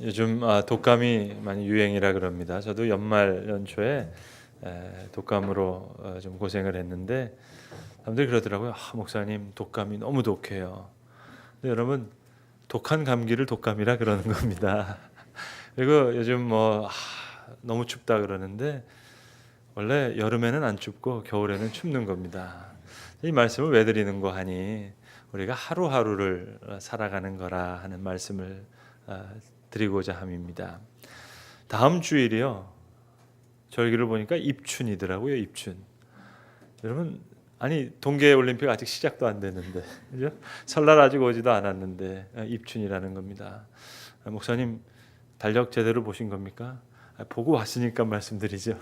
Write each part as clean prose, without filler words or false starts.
요즘 독감이 많이 유행이라 그럽니다. 저도 연말 연초에 독감으로 좀 고생을 했는데 사람들이 그러더라고요. 목사님 독감이 너무 독해요. 근데 여러분 독한 감기를 독감이라 그러는 겁니다. 그리고 요즘 너무 춥다 그러는데 원래 여름에는 안 춥고 겨울에는 춥는 겁니다. 이 말씀을 왜 드리는 거 하니 우리가 하루하루를 살아가는 거라 하는 말씀을 드리고자 함입니다. 다음 주일이요. 절기를 보니까 입춘이더라고요. 입춘. 여러분 동계올림픽 아직 시작도 안 됐는데 그죠? 설날 아직 오지도 않았는데 입춘이라는 겁니다. 목사님 달력 제대로 보신 겁니까? 보고 왔으니까 말씀드리죠.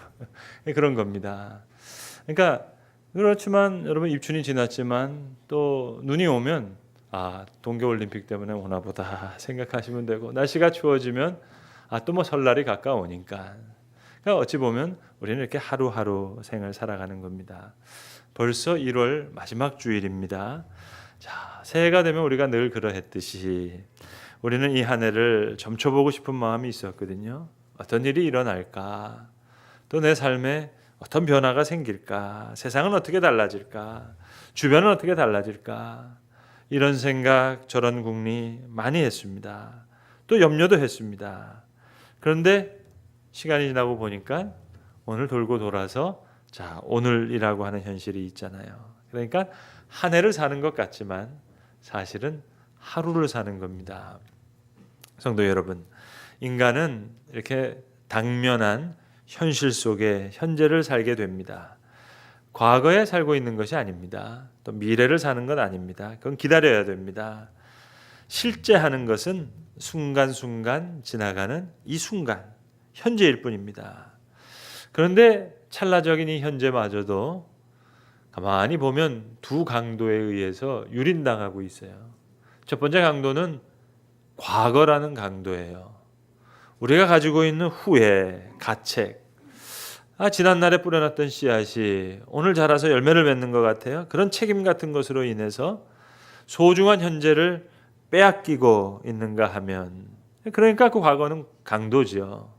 그런 겁니다. 그러니까 그렇지만 여러분 입춘이 지났지만 또 눈이 오면 동계올림픽 때문에 오나 보다 생각하시면 되고 날씨가 추워지면 또 뭐 설날이 가까우니까 그러니까 어찌 보면 우리는 이렇게 하루하루 생을 살아가는 겁니다. 벌써 1월 마지막 주일입니다. 자, 새해가 되면 우리가 늘 그러했듯이 우리는 이 한 해를 점쳐보고 싶은 마음이 있었거든요. 어떤 일이 일어날까? 또 내 삶에 어떤 변화가 생길까? 세상은 어떻게 달라질까? 주변은 어떻게 달라질까? 이런 생각, 저런 궁리 많이 했습니다. 또 염려도 했습니다. 그런데 시간이 지나고 보니까 오늘 돌고 돌아서 오늘이라고 하는 현실이 있잖아요. 그러니까 한 해를 사는 것 같지만 사실은 하루를 사는 겁니다. 성도 여러분, 인간은 이렇게 당면한 현실 속에 현재를 살게 됩니다. 과거에 살고 있는 것이 아닙니다. 또 미래를 사는 건 아닙니다. 그건 기다려야 됩니다. 실제 하는 것은 순간순간 지나가는 이 순간, 현재일 뿐입니다. 그런데 찰나적인 이 현재마저도 가만히 보면 두 강도에 의해서 유린당하고 있어요. 첫 번째 강도는 과거라는 강도예요. 우리가 가지고 있는 후회, 가책, 지난날에 뿌려놨던 씨앗이 오늘 자라서 열매를 맺는 것 같아요. 그런 책임 같은 것으로 인해서 소중한 현재를 빼앗기고 있는가 하면 그러니까 그 과거는 강도죠.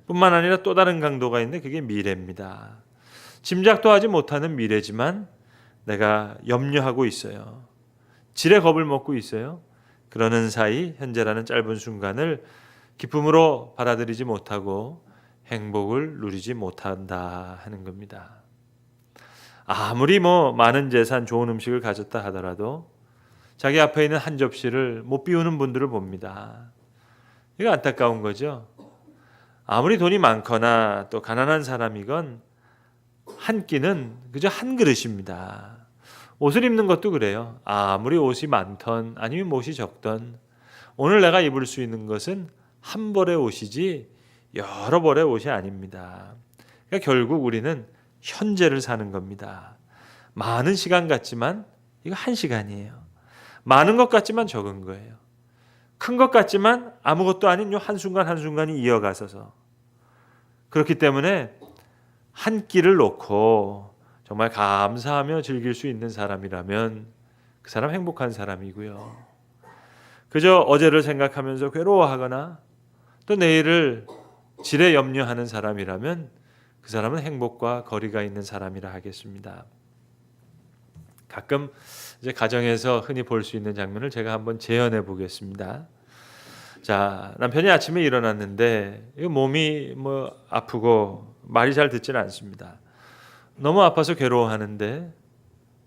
뿐만 아니라 또 다른 강도가 있는데 그게 미래입니다. 짐작도 하지 못하는 미래지만 내가 염려하고 있어요. 지레 겁을 먹고 있어요. 그러는 사이 현재라는 짧은 순간을 기쁨으로 받아들이지 못하고 행복을 누리지 못한다 하는 겁니다. 아무리 많은 재산, 좋은 음식을 가졌다 하더라도 자기 앞에 있는 한 접시를 못 비우는 분들을 봅니다. 이거 안타까운 거죠. 아무리 돈이 많거나 또 가난한 사람이건 한 끼는 그저 한 그릇입니다. 옷을 입는 것도 그래요. 아무리 옷이 많던 아니면 옷이 적던 오늘 내가 입을 수 있는 것은 한 벌의 옷이지 여러 벌의 옷이 아닙니다. 그러니까 결국 우리는 현재를 사는 겁니다. 많은 시간 같지만 이거 한 시간이에요. 많은 것 같지만 적은 거예요. 큰 것 같지만 아무것도 아닌 요 한순간 한순간이 이어가서서 그렇기 때문에 한 끼를 놓고 정말 감사하며 즐길 수 있는 사람이라면 그 사람 행복한 사람이고요. 그저 어제를 생각하면서 괴로워하거나 또 내일을 지레 염려하는 사람이라면 그 사람은 행복과 거리가 있는 사람이라 하겠습니다. 가끔 이제 가정에서 흔히 볼 수 있는 장면을 제가 한번 재현해 보겠습니다. 자, 남편이 아침에 일어났는데 몸이 아프고 말이 잘 듣지는 않습니다. 너무 아파서 괴로워하는데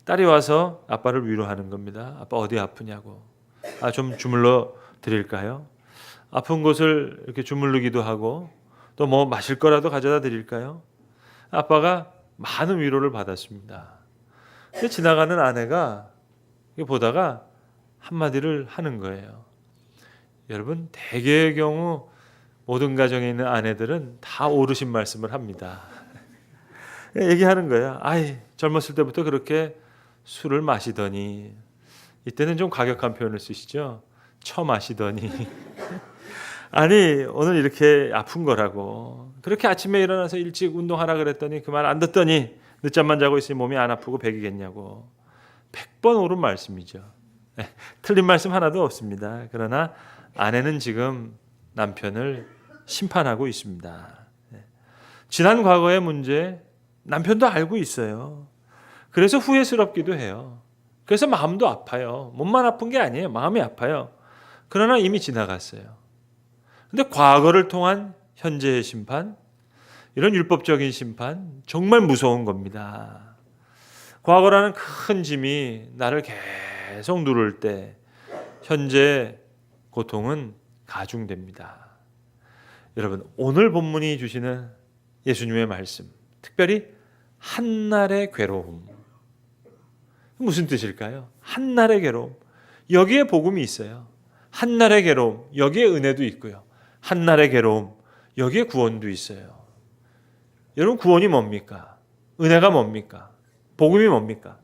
딸이 와서 아빠를 위로하는 겁니다. 아빠 어디 아프냐고. 좀 주물러 드릴까요? 아픈 곳을 이렇게 주물르기도 하고 또 마실 거라도 가져다 드릴까요? 아빠가 많은 위로를 받았습니다. 근데 지나가는 아내가 보다가 한마디를 하는 거예요. 여러분, 대개의 경우 모든 가정에 있는 아내들은 다 옳으신 말씀을 합니다. 얘기하는 거야. 젊었을 때부터 그렇게 술을 마시더니 이때는 좀 과격한 표현을 쓰시죠. 처마시더니 오늘 이렇게 아픈 거라고. 그렇게 아침에 일어나서 일찍 운동하라 그랬더니 그 말 안 듣더니 늦잠만 자고 있으니 몸이 안 아프고 백이겠냐고. 100번 옳은 말씀이죠. 틀린 말씀 하나도 없습니다. 그러나 아내는 지금 남편을 심판하고 있습니다. 지난 과거의 문제 남편도 알고 있어요. 그래서 후회스럽기도 해요. 그래서 마음도 아파요. 몸만 아픈 게 아니에요. 마음이 아파요. 그러나 이미 지나갔어요. 근데 과거를 통한 현재의 심판, 이런 율법적인 심판 정말 무서운 겁니다. 과거라는 큰 짐이 나를 계속 누를 때 현재의 고통은 가중됩니다. 여러분, 오늘 본문이 주시는 예수님의 말씀, 특별히 한날의 괴로움, 무슨 뜻일까요? 한날의 괴로움, 여기에 복음이 있어요. 한날의 괴로움, 여기에 은혜도 있고요. 한날의 괴로움, 여기에 구원도 있어요. 여러분, 구원이 뭡니까? 은혜가 뭡니까? 복음이 뭡니까?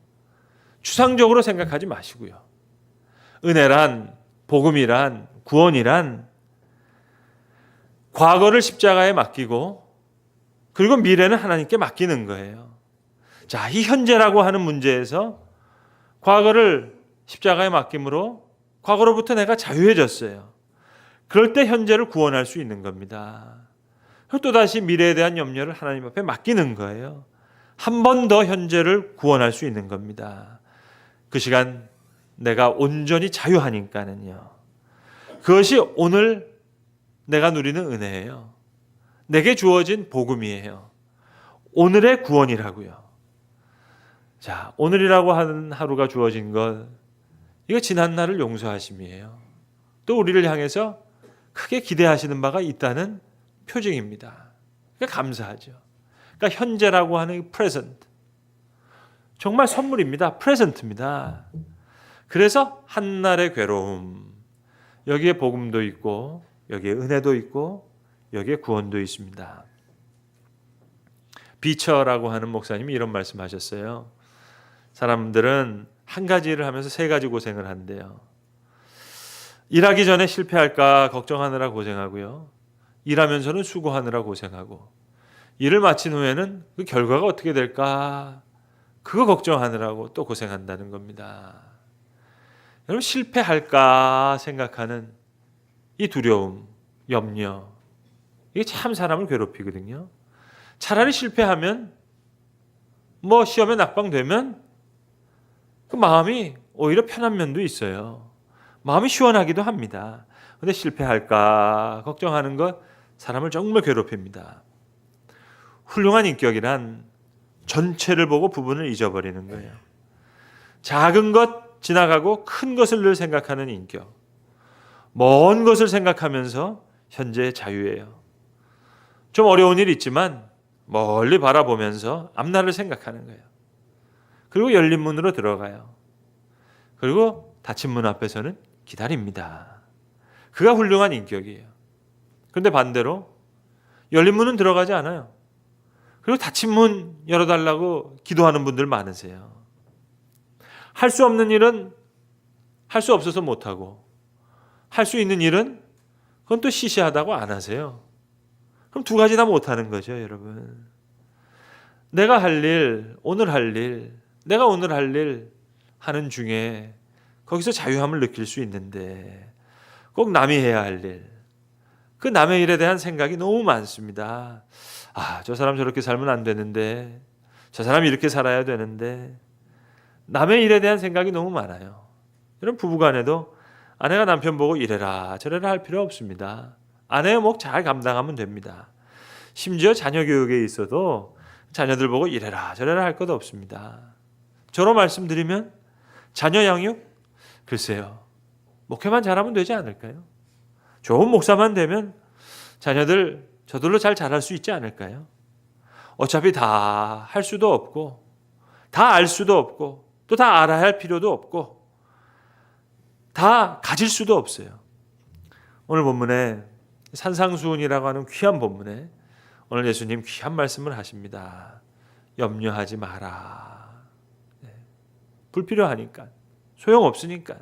추상적으로 생각하지 마시고요. 은혜란, 복음이란, 구원이란 과거를 십자가에 맡기고 그리고 미래는 하나님께 맡기는 거예요. 자, 이 현재라고 하는 문제에서 과거를 십자가에 맡김으로 과거로부터 내가 자유해졌어요. 그럴 때 현재를 구원할 수 있는 겁니다. 또다시 미래에 대한 염려를 하나님 앞에 맡기는 거예요. 한 번 더 현재를 구원할 수 있는 겁니다. 그 시간 내가 온전히 자유하니까는요. 그것이 오늘 내가 누리는 은혜예요. 내게 주어진 복음이에요. 오늘의 구원이라고요. 자, 오늘이라고 하는 하루가 주어진 것, 이거 지난 날을 용서하심이에요. 또 우리를 향해서 크게 기대하시는 바가 있다는 표징입니다. 그러니까 감사하죠. 그러니까 현재라고 하는 프레젠트, 정말 선물입니다. 프레젠트입니다. 그래서 한날의 괴로움, 여기에 복음도 있고 여기에 은혜도 있고 여기에 구원도 있습니다. 비처라고 하는 목사님이 이런 말씀하셨어요. 사람들은 한 가지 일을 하면서 세 가지 고생을 한대요. 일하기 전에 실패할까 걱정하느라 고생하고요. 일하면서는 수고하느라 고생하고, 일을 마친 후에는 그 결과가 어떻게 될까 그거 걱정하느라고 또 고생한다는 겁니다. 여러분, 실패할까 생각하는 이 두려움, 염려, 이게 참 사람을 괴롭히거든요. 차라리 실패하면, 시험에 낙방되면 그 마음이 오히려 편한 면도 있어요. 마음이 시원하기도 합니다. 그런데 실패할까 걱정하는 것 사람을 정말 괴롭힙니다. 훌륭한 인격이란 전체를 보고 부분을 잊어버리는 거예요. 작은 것 지나가고 큰 것을 늘 생각하는 인격. 먼 것을 생각하면서 현재의 자유예요. 좀 어려운 일이 있지만 멀리 바라보면서 앞날을 생각하는 거예요. 그리고 열린 문으로 들어가요. 그리고 닫힌 문 앞에서는 기다립니다. 그가 훌륭한 인격이에요. 그런데 반대로 열린 문은 들어가지 않아요. 그리고 닫힌 문 열어달라고 기도하는 분들 많으세요. 할 수 없는 일은 할 수 없어서 못하고, 할 수 있는 일은 그건 또 시시하다고 안 하세요. 그럼 두 가지 다 못하는 거죠, 여러분. 내가 할 일, 오늘 할 일, 내가 오늘 할 일 하는 중에 거기서 자유함을 느낄 수 있는데, 꼭 남이 해야 할 일, 그 남의 일에 대한 생각이 너무 많습니다. 저 사람 저렇게 살면 안 되는데, 저 사람 이렇게 살아야 되는데, 남의 일에 대한 생각이 너무 많아요. 이런 부부간에도 아내가 남편 보고 이래라 저래라 할 필요 없습니다. 아내의 몫 잘 감당하면 됩니다. 심지어 자녀 교육에 있어도 자녀들 보고 이래라 저래라 할 것도 없습니다. 저로 말씀드리면 자녀 양육, 글쎄요, 목회만 잘하면 되지 않을까요? 좋은 목사만 되면 자녀들 저들로 잘 자랄 수 있지 않을까요? 어차피 다 할 수도 없고, 다 알 수도 없고, 또 다 알아야 할 필요도 없고, 다 가질 수도 없어요. 오늘 본문에 산상수훈이라고 하는 귀한 본문에 오늘 예수님 귀한 말씀을 하십니다. 염려하지 마라. 불필요하니까, 소용없으니까.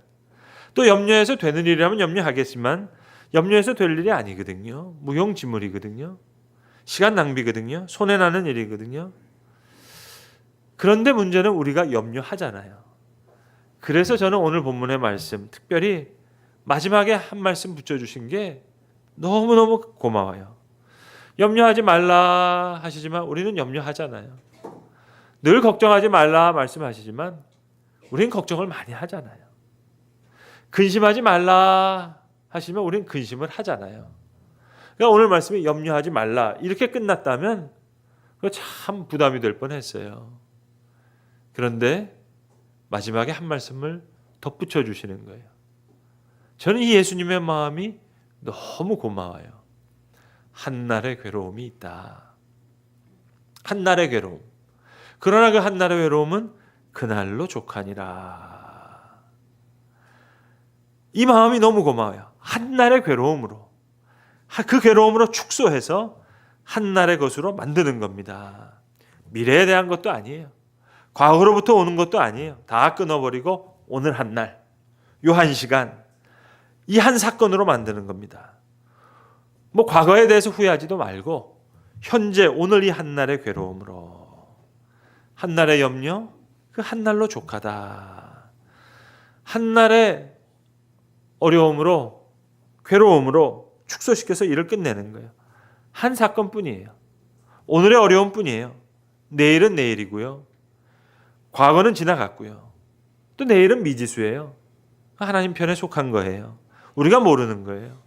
또 염려해서 되는 일이라면 염려하겠지만 염려해서 될 일이 아니거든요. 무용지물이거든요. 시간 낭비거든요. 손해나는 일이거든요. 그런데 문제는 우리가 염려하잖아요. 그래서 저는 오늘 본문의 말씀, 특별히 마지막에 한 말씀 붙여주신 게 너무너무 고마워요. 염려하지 말라 하시지만 우리는 염려하잖아요. 늘 걱정하지 말라 말씀하시지만 우리는 걱정을 많이 하잖아요. 근심하지 말라 하시면 우리는 근심을 하잖아요. 그러니까 오늘 말씀이 염려하지 말라 이렇게 끝났다면 그거 참 부담이 될 뻔했어요. 그런데 마지막에 한 말씀을 덧붙여 주시는 거예요. 저는 이 예수님의 마음이 너무 고마워요. 한날의 괴로움이 있다. 한날의 괴로움. 그러나 그 한날의 외로움은 그날로 족하니라. 이 마음이 너무 고마워요. 한날의 괴로움으로. 그 괴로움으로 축소해서 한날의 것으로 만드는 겁니다. 미래에 대한 것도 아니에요. 과거로부터 오는 것도 아니에요. 다 끊어버리고 오늘 한날, 요 한 시간, 이 한 사건으로 만드는 겁니다. 뭐 과거에 대해서 후회하지도 말고 현재 오늘 이 한날의 괴로움으로 한날의 염려, 그 한날로 족하다. 한날의 어려움으로 괴로움으로 축소시켜서 일을 끝내는 거예요. 한 사건뿐이에요. 오늘의 어려움뿐이에요. 내일은 내일이고요. 과거는 지나갔고요. 또 내일은 미지수예요. 하나님 편에 속한 거예요. 우리가 모르는 거예요.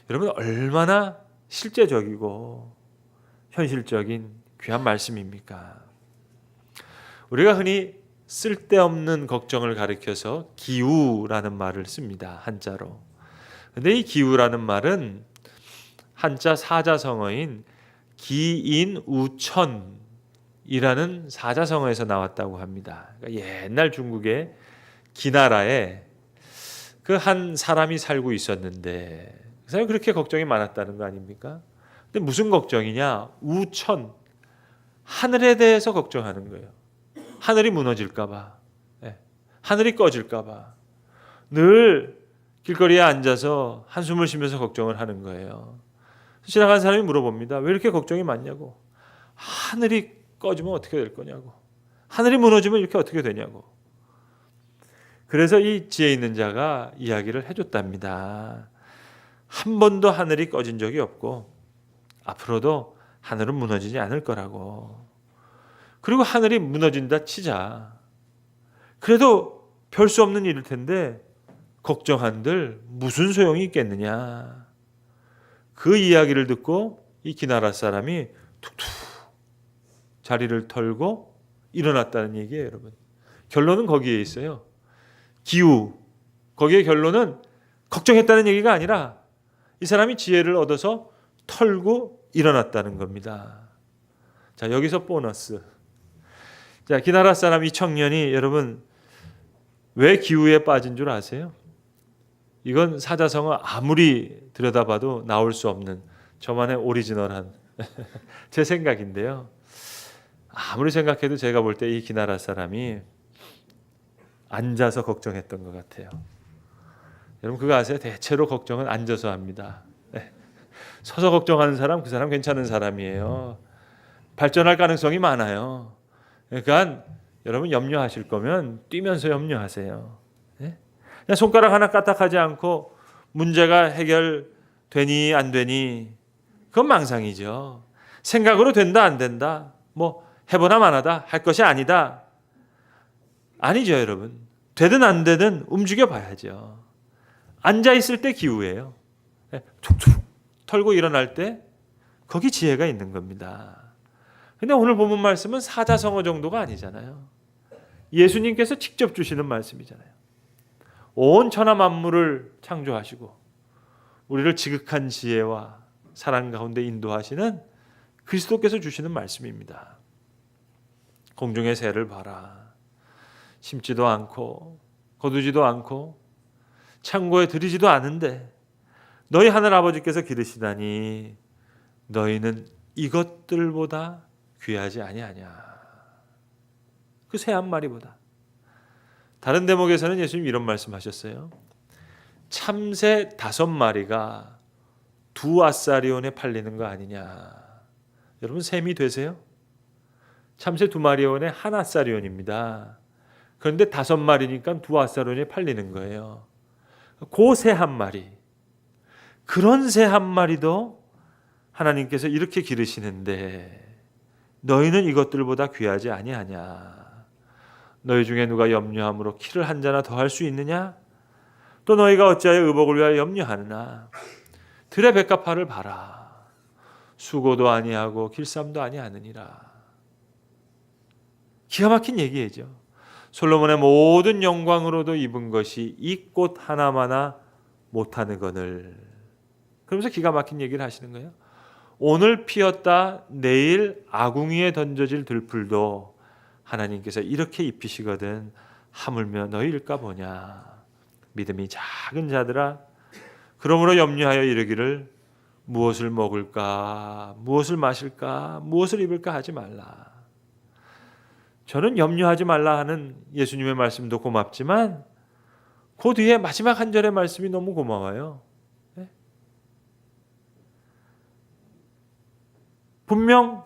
여러분 얼마나 실제적이고 현실적인 귀한 말씀입니까? 우리가 흔히 쓸데없는 걱정을 가리켜서 기우라는 말을 씁니다. 한자로. 근데 이 기우라는 말은 한자 사자성어인 기인우천이라는 사자성어에서 나왔다고 합니다. 그러니까 옛날 중국의 기나라에 그 한 사람이 살고 있었는데 그 사람이 그렇게 걱정이 많았다는 거 아닙니까? 근데 무슨 걱정이냐? 우천, 하늘에 대해서 걱정하는 거예요. 하늘이 무너질까 봐, 하늘이 꺼질까 봐 늘 길거리에 앉아서 한숨을 쉬면서 걱정을 하는 거예요. 지나간 사람이 물어봅니다. 왜 이렇게 걱정이 많냐고. 하늘이 꺼지면 어떻게 될 거냐고. 하늘이 무너지면 이렇게 어떻게 되냐고. 그래서 이 지혜 있는 자가 이야기를 해줬답니다. 한 번도 하늘이 꺼진 적이 없고 앞으로도 하늘은 무너지지 않을 거라고. 그리고 하늘이 무너진다 치자. 그래도 별 수 없는 일일 텐데 걱정한들 무슨 소용이 있겠느냐. 그 이야기를 듣고 이 기나라 사람이 툭툭 자리를 털고 일어났다는 얘기예요, 여러분. 결론은 거기에 있어요. 기우. 거기에 결론은 걱정했다는 얘기가 아니라 이 사람이 지혜를 얻어서 털고 일어났다는 겁니다. 자, 여기서 보너스. 자, 기나라 사람 이 청년이 여러분 왜 기우에 빠진 줄 아세요? 이건 사자성어 아무리 들여다봐도 나올 수 없는 저만의 오리지널한 제 생각인데요. 아무리 생각해도 제가 볼 때 이 기나라 사람이 앉아서 걱정했던 것 같아요. 여러분 그거 아세요? 대체로 걱정은 앉아서 합니다. 서서 걱정하는 사람 그 사람 괜찮은 사람이에요. 발전할 가능성이 많아요. 그러니까 여러분 염려하실 거면 뛰면서 염려하세요. 그냥 손가락 하나 까딱하지 않고 문제가 해결되니 안 되니 그건 망상이죠. 생각으로 된다 안 된다 뭐 해보나 마나다 할 것이 아니다. 아니죠 여러분. 되든 안 되든 움직여 봐야죠. 앉아있을 때 기우예요. 툭툭 털고 일어날 때 거기 지혜가 있는 겁니다. 근데 오늘 본문 말씀은 사자성어 정도가 아니잖아요. 예수님께서 직접 주시는 말씀이잖아요. 온 천하 만물을 창조하시고 우리를 지극한 지혜와 사랑 가운데 인도하시는 그리스도께서 주시는 말씀입니다. 공중의 새를 봐라. 심지도 않고 거두지도 않고 창고에 들이지도 않은데 너희 하늘 아버지께서 기르시다니 너희는 이것들보다 귀하지 아니하냐. 그 새 한 마리보다. 다른 대목에서는 예수님 이런 말씀하셨어요. 참새 5마리가 2아사리온에 팔리는 거 아니냐. 여러분 셈이 되세요? 참새 2마리온에 1아사리온입니다. 그런데 5마리니까 2아사리온에 팔리는 거예요. 그 새 한 마리. 그런 새 한 마리도 하나님께서 이렇게 기르시는데 너희는 이것들보다 귀하지 아니하냐? 너희 중에 누가 염려함으로 키를 한 자나 더 할 수 있느냐? 또 너희가 어찌하여 의복을 위하여 염려하느냐? 들의 백합화를 봐라. 수고도 아니하고 길쌈도 아니하느니라. 기가 막힌 얘기죠. 솔로몬의 모든 영광으로도 입은 것이 이 꽃 하나마나 못하느거늘. 그러면서 기가 막힌 얘기를 하시는 거예요. 오늘 피었다 내일 아궁이에 던져질 들풀도 하나님께서 이렇게 입히시거든 하물며 너희일까 보냐. 믿음이 작은 자들아, 그러므로 염려하여 이르기를 무엇을 먹을까, 무엇을 마실까, 무엇을 입을까 하지 말라. 저는 염려하지 말라 하는 예수님의 말씀도 고맙지만 그 뒤에 마지막 한 절의 말씀이 너무 고마워요. 분명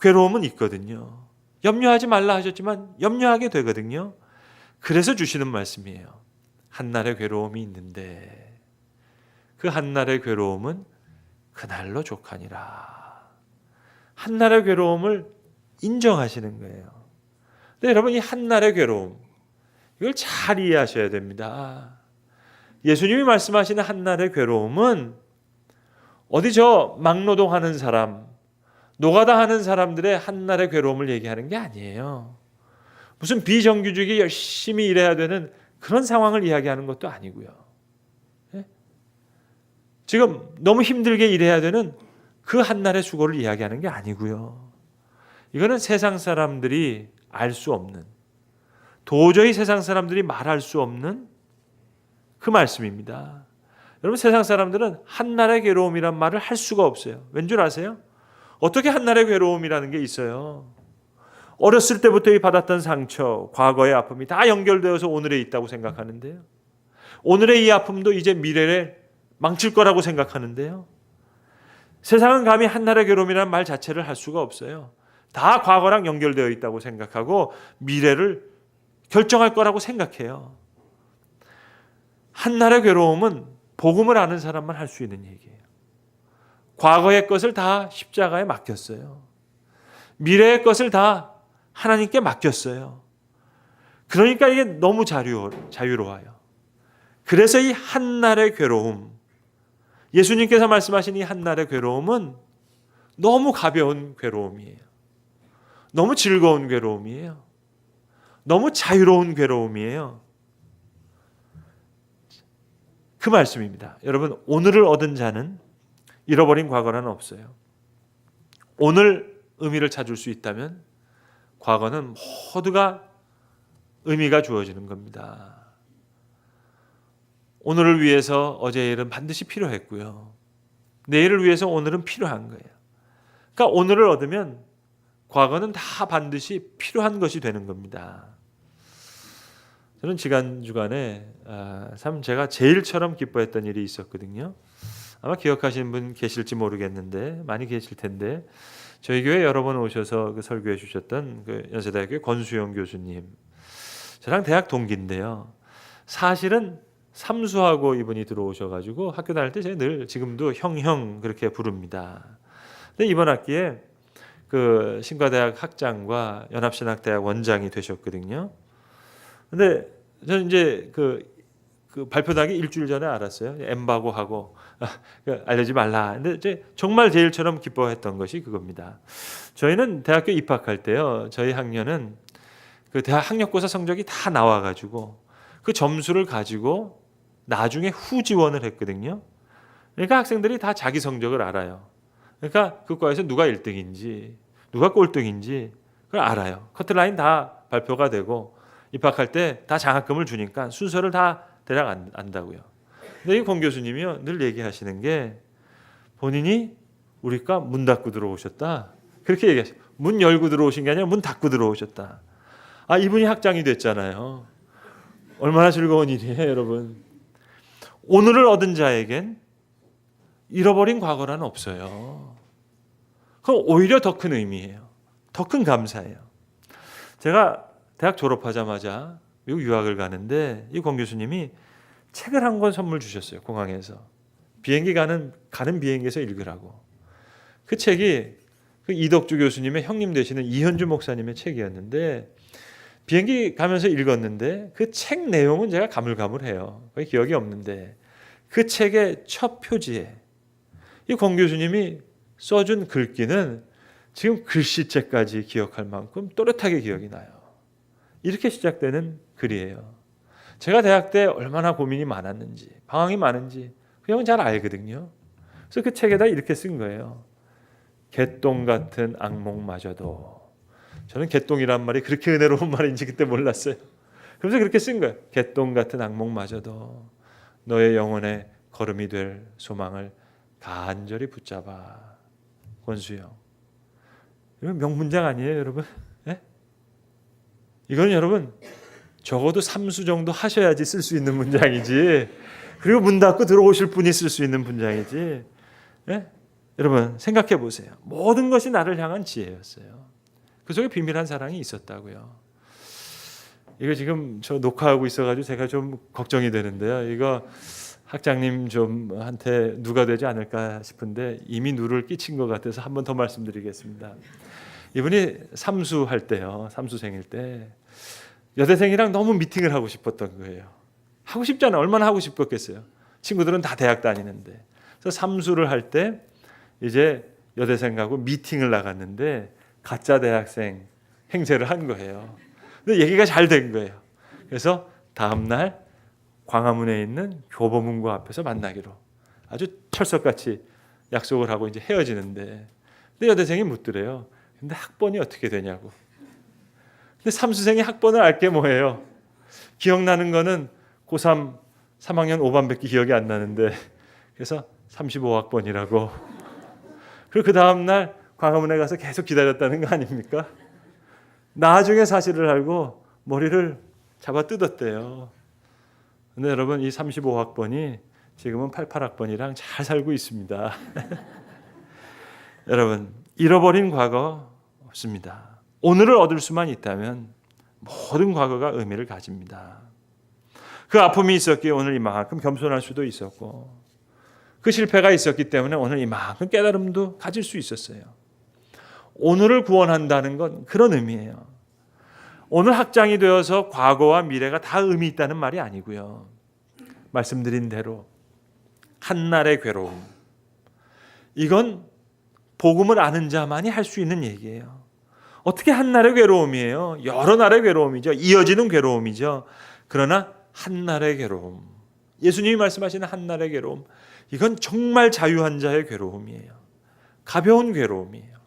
괴로움은 있거든요. 염려하지 말라 하셨지만 염려하게 되거든요. 그래서 주시는 말씀이에요. 한날의 괴로움이 있는데 그 한날의 괴로움은 그날로 족하니라. 한날의 괴로움을 인정하시는 거예요. 근데 여러분, 이 한날의 괴로움, 이걸 잘 이해하셔야 됩니다. 예수님이 말씀하시는 한날의 괴로움은 어디 저 막노동하는 사람, 노가다 하는 사람들의 한날의 괴로움을 얘기하는 게 아니에요. 무슨 비정규직이 열심히 일해야 되는 그런 상황을 이야기하는 것도 아니고요. 지금 너무 힘들게 일해야 되는 그 한날의 수고를 이야기하는 게 아니고요. 이거는 세상 사람들이 알 수 없는, 도저히 세상 사람들이 말할 수 없는 그 말씀입니다. 여러분, 세상 사람들은 한날의 괴로움이란 말을 할 수가 없어요. 왠 줄 아세요? 어떻게 한날의 괴로움이라는 게 있어요? 어렸을 때부터 받았던 상처, 과거의 아픔이 다 연결되어서 오늘에 있다고 생각하는데요. 오늘의 이 아픔도 이제 미래를 망칠 거라고 생각하는데요. 세상은 감히 한날의 괴로움이라는 말 자체를 할 수가 없어요. 다 과거랑 연결되어 있다고 생각하고 미래를 결정할 거라고 생각해요. 한날의 괴로움은 복음을 아는 사람만 할 수 있는 얘기예요. 과거의 것을 다 십자가에 맡겼어요. 미래의 것을 다 하나님께 맡겼어요. 그러니까 이게 너무 자유로워요. 그래서 이 한날의 괴로움, 예수님께서 말씀하신 이 한날의 괴로움은 너무 가벼운 괴로움이에요. 너무 즐거운 괴로움이에요. 너무 자유로운 괴로움이에요. 그 말씀입니다. 여러분, 오늘을 얻은 자는 잃어버린 과거는 없어요. 오늘 의미를 찾을 수 있다면 과거는 모두가 의미가 주어지는 겁니다. 오늘을 위해서 어제의 일은 반드시 필요했고요. 내일을 위해서 오늘은 필요한 거예요. 그러니까 오늘을 얻으면 과거는 다 반드시 필요한 것이 되는 겁니다. 저는 지난주간에 참 제가 제일처럼 기뻐했던 일이 있었거든요. 아마 기억하시는 분 계실지 모르겠는데 많이 계실 텐데 저희 교회 여러 번 오셔서 그 설교해 주셨던 그 연세대학교 권수영 교수님, 저랑 대학 동기인데요. 사실은 삼수하고 이분이 들어오셔가지고 학교 다닐 때 제가 늘 지금도 형 그렇게 부릅니다. 근데 이번 학기에 그 신과대학 학장과 연합신학대학 원장이 되셨거든요. 근데 저는 이제 그 발표나기 일주일 전에 알았어요. 엠바고하고 알려지 말라. 근데 이제 정말 제일처럼 기뻐했던 것이 그겁니다. 저희는 대학교 입학할 때요, 저희 학년은 그 대학 학력고사 성적이 다 나와가지고 그 점수를 가지고 나중에 후 지원을 했거든요. 그러니까 학생들이 다 자기 성적을 알아요. 그러니까 그 과에서 누가 1등인지 누가 꼴등인지 그걸 알아요. 커트라인 다 발표가 되고 입학할 때 다 장학금을 주니까 순서를 다 대략 안다고요. 근데 이 권 교수님이요, 늘 얘기하시는 게 본인이 우리과 문 닫고 들어오셨다. 그렇게 얘기하셔요. 문 열고 들어오신 게 아니라 문 닫고 들어오셨다. 아, 이분이 학장이 됐잖아요. 얼마나 즐거운 일이에요, 여러분. 오늘을 얻은 자에겐 잃어버린 과거란 없어요. 그럼 오히려 더 큰 의미예요. 더 큰 감사예요. 제가 대학 졸업하자마자 미국 유학을 가는데 이 권 교수님이 책을 한 권 선물 주셨어요. 공항에서. 비행기 가는 비행기에서 읽으라고. 그 책이 그 이덕주 교수님의 형님 되시는 이현주 목사님의 책이었는데 비행기 가면서 읽었는데 그 책 내용은 제가 가물가물해요. 거의 기억이 없는데 그 책의 첫 표지에 이 권 교수님이 써준 글귀는 지금 글씨체까지 기억할 만큼 또렷하게 기억이 나요. 이렇게 시작되는 글이에요. 제가 대학 때 얼마나 고민이 많았는지, 방황이 많은지 그 형은 잘 알거든요. 그래서 그 책에다 이렇게 쓴 거예요. 개똥 같은 악몽마저도. 저는 개똥이란 말이 그렇게 은혜로운 말인지 그때 몰랐어요. 그래서 그렇게 쓴 거예요. 개똥 같은 악몽마저도 너의 영혼의 걸음이 될 소망을 간절히 붙잡아. 권수영. 이건 명문장 아니에요, 여러분? 네? 이건 여러분 적어도 3수 정도 하셔야지 쓸 수 있는 문장이지. 그리고 문 닫고 들어오실 분이 쓸 수 있는 문장이지. 네? 여러분 생각해 보세요. 모든 것이 나를 향한 지혜였어요. 그 속에 비밀한 사랑이 있었다고요. 이거 지금 저 녹화하고 있어가지고 제가 좀 걱정이 되는데요. 이거 학장님 좀 한테 누가 되지 않을까 싶은데 이미 누를 끼친 것 같아서 한 번 더 말씀드리겠습니다. 이분이 삼수할 때요. 삼수생일 때 여대생이랑 너무 미팅을 하고 싶었던 거예요. 하고 싶잖아요. 얼마나 하고 싶었겠어요. 친구들은 다 대학 다니는데. 그래서 삼수를 할 때 이제 여대생하고 미팅을 나갔는데 가짜 대학생 행세를 한 거예요. 근데 얘기가 잘 된 거예요. 그래서 다음 날 광화문에 있는 교보문고 앞에서 만나기로 아주 철석같이 약속을 하고 이제 헤어지는데 근데 여대생이 묻더래요. 근데 학번이 어떻게 되냐고. 근데 삼수생이 학번을 알 게 뭐예요? 기억나는 거는 고3 3학년 5반밖에 기억이 안 나는데 그래서 35학번이라고. 그리고 그 다음 날 광화문에 가서 계속 기다렸다는 거 아닙니까? 나중에 사실을 알고 머리를 잡아 뜯었대요. 근데 여러분 이 35학번이 지금은 88학번이랑 잘 살고 있습니다. 여러분 잃어버린 과거 없습니다. 오늘을 얻을 수만 있다면 모든 과거가 의미를 가집니다. 그 아픔이 있었기에 오늘 이만큼 겸손할 수도 있었고 그 실패가 있었기 때문에 오늘 이만큼 깨달음도 가질 수 있었어요. 오늘을 구원한다는 건 그런 의미예요. 오늘 학장이 되어서 과거와 미래가 다 의미 있다는 말이 아니고요. 말씀드린 대로 한날의 괴로움. 이건 복음을 아는 자만이 할 수 있는 얘기예요. 어떻게 한날의 괴로움이에요? 여러 날의 괴로움이죠. 이어지는 괴로움이죠. 그러나 한날의 괴로움. 예수님이 말씀하시는 한날의 괴로움. 이건 정말 자유한 자의 괴로움이에요. 가벼운 괴로움이에요.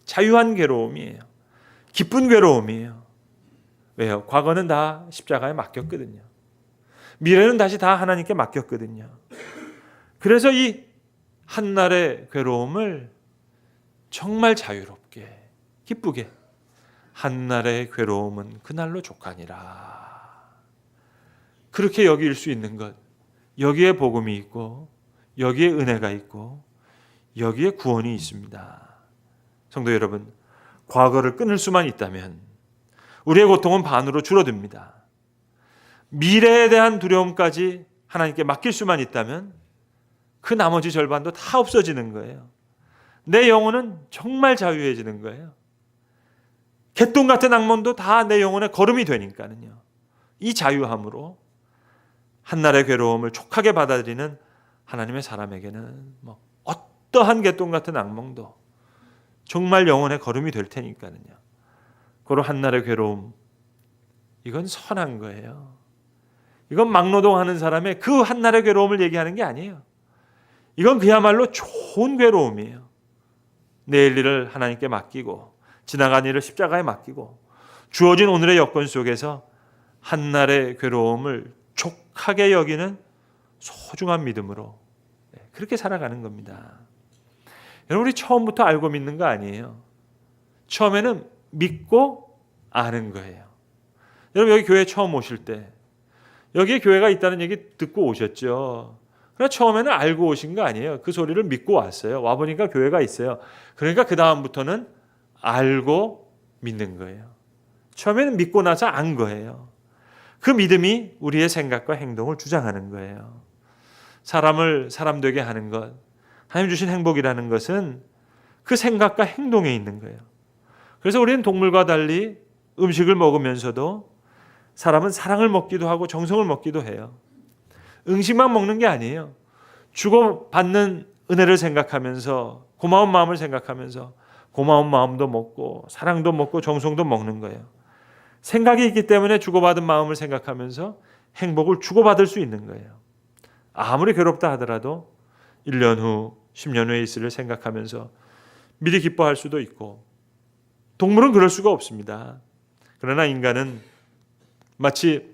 자유한 괴로움이에요. 기쁜 괴로움이에요. 왜요? 과거는 다 십자가에 맡겼거든요. 미래는 다시 다 하나님께 맡겼거든요. 그래서 이 한날의 괴로움을 정말 자유롭게 기쁘게 한날의 괴로움은 그날로 족하니라. 그렇게 여길 수 있는 것, 여기에 복음이 있고 여기에 은혜가 있고 여기에 구원이 있습니다. 성도 여러분, 과거를 끊을 수만 있다면 우리의 고통은 반으로 줄어듭니다. 미래에 대한 두려움까지 하나님께 맡길 수만 있다면 그 나머지 절반도 다 없어지는 거예요. 내 영혼은 정말 자유해지는 거예요. 개똥 같은 악몽도 다 내 영혼의 걸음이 되니까는요. 이 자유함으로 한날의 괴로움을 촉하게 받아들이는 하나님의 사람에게는 어떠한 개똥 같은 악몽도 정말 영혼의 걸음이 될 테니까요. 그런 한날의 괴로움, 이건 선한 거예요. 이건 막노동하는 사람의 그 한날의 괴로움을 얘기하는 게 아니에요. 이건 그야말로 좋은 괴로움이에요. 내일 일을 하나님께 맡기고 지나간 일을 십자가에 맡기고 주어진 오늘의 여건 속에서 한날의 괴로움을 족하게 여기는 소중한 믿음으로 그렇게 살아가는 겁니다. 여러분, 우리 처음부터 알고 믿는 거 아니에요. 처음에는 믿고 아는 거예요. 여러분, 여기 교회 처음 오실 때 여기에 교회가 있다는 얘기 듣고 오셨죠. 그러나 처음에는 알고 오신 거 아니에요. 그 소리를 믿고 왔어요. 와보니까 교회가 있어요. 그러니까 그 다음부터는 알고 믿는 거예요. 처음에는 믿고 나서 안 거예요. 그 믿음이 우리의 생각과 행동을 주장하는 거예요. 사람을 사람 되게 하는 것, 하나님 주신 행복이라는 것은 그 생각과 행동에 있는 거예요. 그래서 우리는 동물과 달리 음식을 먹으면서도 사람은 사랑을 먹기도 하고 정성을 먹기도 해요. 음식만 먹는 게 아니에요. 주고받는 은혜를 생각하면서 고마운 마음을 생각하면서 고마운 마음도 먹고 사랑도 먹고 정성도 먹는 거예요. 생각이 있기 때문에 주고받은 마음을 생각하면서 행복을 주고받을 수 있는 거예요. 아무리 괴롭다 하더라도 1년 후, 10년 후에 있을 일 생각하면서 미리 기뻐할 수도 있고, 동물은 그럴 수가 없습니다. 그러나 인간은 마치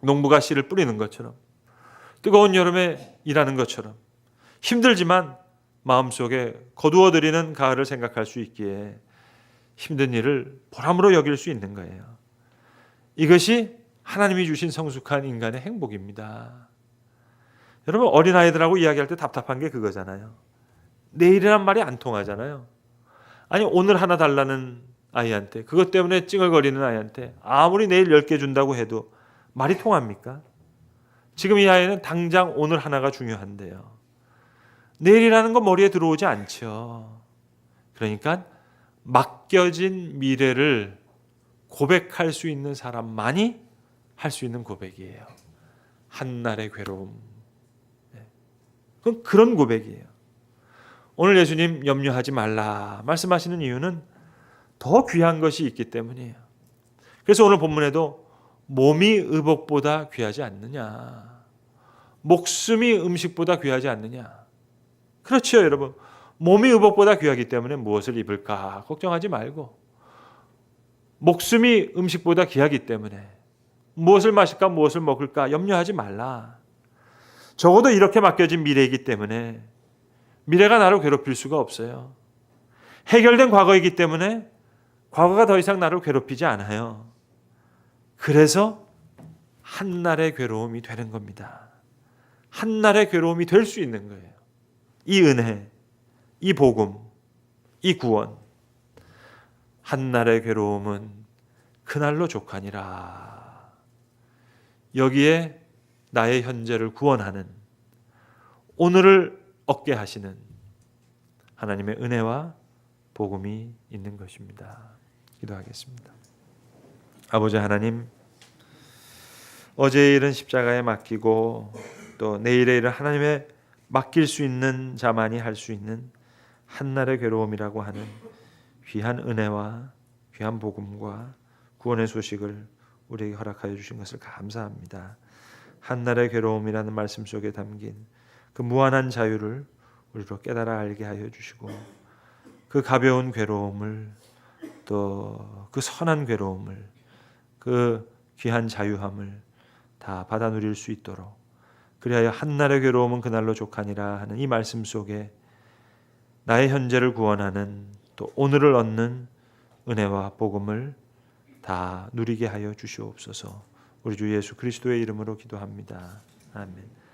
농부가 씨를 뿌리는 것처럼, 뜨거운 여름에 일하는 것처럼 힘들지만 마음속에 거두어들이는 가을을 생각할 수 있기에 힘든 일을 보람으로 여길 수 있는 거예요. 이것이 하나님이 주신 성숙한 인간의 행복입니다. 여러분, 어린아이들하고 이야기할 때 답답한 게 그거잖아요. 내일이란 말이 안 통하잖아요. 아니, 오늘 하나 달라는 아이한테, 그것 때문에 찡얼거리는 아이한테 아무리 내일 10개 준다고 해도 말이 통합니까? 지금 이 아이는 당장 오늘 하나가 중요한데요. 내일이라는 건 머리에 들어오지 않죠. 그러니까 맡겨진 미래를 고백할 수 있는 사람만이 할 수 있는 고백이에요. 한날의 괴로움. 그건 그런 고백이에요. 오늘 예수님 염려하지 말라 말씀하시는 이유는 더 귀한 것이 있기 때문이에요. 그래서 오늘 본문에도 몸이 의복보다 귀하지 않느냐, 목숨이 음식보다 귀하지 않느냐. 그렇죠, 여러분. 몸이 의복보다 귀하기 때문에 무엇을 입을까 걱정하지 말고, 목숨이 음식보다 귀하기 때문에 무엇을 마실까 무엇을 먹을까 염려하지 말라. 적어도 이렇게 맡겨진 미래이기 때문에 미래가 나를 괴롭힐 수가 없어요. 해결된 과거이기 때문에 과거가 더 이상 나를 괴롭히지 않아요. 그래서 한날의 괴로움이 되는 겁니다. 한날의 괴로움이 될 수 있는 거예요. 이 은혜, 이 복음, 이 구원. 한날의 괴로움은 그날로 족하니라. 여기에 나의 현재를 구원하는, 오늘을 얻게 하시는 하나님의 은혜와 복음이 있는 것입니다. 기도하겠습니다. 아버지 하나님, 어제의 일은 십자가에 맡기고 또 내일의 일은 하나님의 맡길 수 있는 자만이 할 수 있는 한날의 괴로움이라고 하는 귀한 은혜와 귀한 복음과 구원의 소식을 우리에게 허락하여 주신 것을 감사합니다. 한날의 괴로움이라는 말씀 속에 담긴 그 무한한 자유를 우리로 깨달아 알게 하여 주시고, 그 가벼운 괴로움을, 또 그 선한 괴로움을, 그 귀한 자유함을 다 받아 누릴 수 있도록, 그리하여 한날의 괴로움은 그날로 족하니라 하는 이 말씀 속에 나의 현재를 구원하는, 또 오늘을 얻는 은혜와 복음을 다 누리게 하여 주시옵소서. 우리 주 예수 그리스도의 이름으로 기도합니다. 아멘.